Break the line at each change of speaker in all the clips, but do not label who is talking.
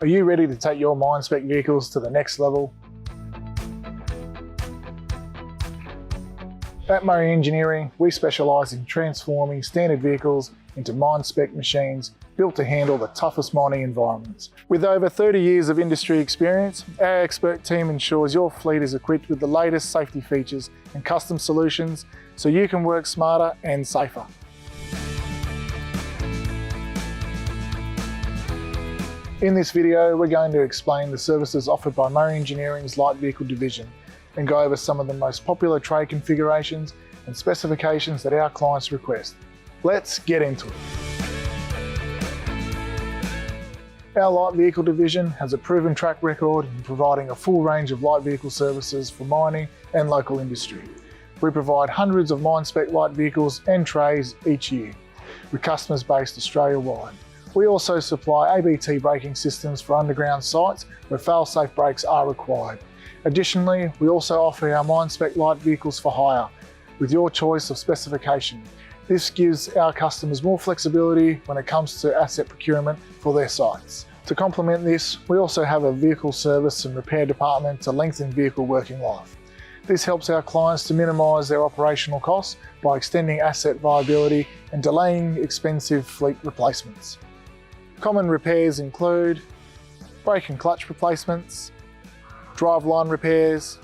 Are you ready to take your mine-spec vehicles to the next level? At Murray Engineering, we specialise in transforming standard vehicles into mine-spec machines built to handle the toughest mining environments. With over 30 years of industry experience, our expert team ensures your fleet is equipped with the latest safety features and custom solutions so you can work smarter and safer. In this video, we're going to explain the services offered by Murray Engineering's light vehicle division and go over some of the most popular tray configurations and specifications that our clients request. Let's get into it. Our light vehicle division has a proven track record in providing a full range of light vehicle services for mining and local industry. We provide hundreds of mine-spec light vehicles and trays each year, with customers based Australia-wide. We also supply ABT braking systems for underground sites where fail-safe brakes are required. Additionally, we also offer our mine-spec light vehicles for hire, with your choice of specification. This gives our customers more flexibility when it comes to asset procurement for their sites. To complement this, we also have a vehicle service and repair department to lengthen vehicle working life. This helps our clients to minimise their operational costs by extending asset viability and delaying expensive fleet replacements. Common repairs include brake and clutch replacements, driveline repairs,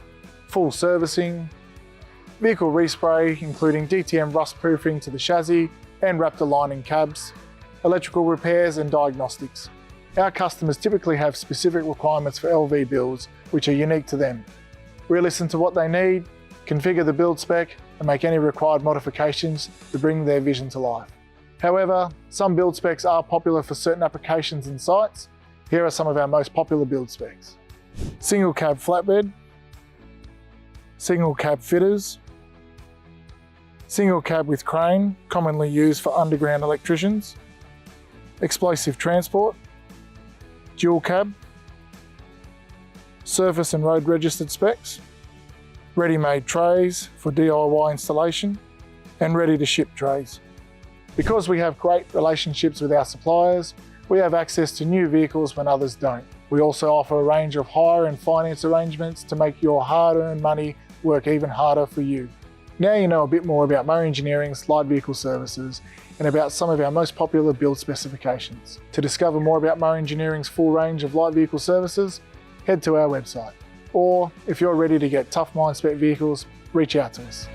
full servicing, vehicle respray including DTM rust proofing to the chassis and Raptor lining cabs, electrical repairs and diagnostics. Our customers typically have specific requirements for LV builds which are unique to them. We listen to what they need, configure the build spec and make any required modifications to bring their vision to life. However, some build specs are popular for certain applications and sites. Here are some of our most popular build specs. Single cab flatbed, single cab fitters, single cab with crane, commonly used for underground electricians, explosive transport, dual cab, surface and road registered specs, ready-made trays for DIY installation, and ready-to-ship trays. Because we have great relationships with our suppliers, we have access to new vehicles when others don't. We also offer a range of hire and finance arrangements to make your hard-earned money work even harder for you. Now you know a bit more about Murray Engineering's light vehicle services and about some of our most popular build specifications. To discover more about Murray Engineering's full range of light vehicle services, head to our website. Or if you're ready to get tough mine-spec vehicles, reach out to us.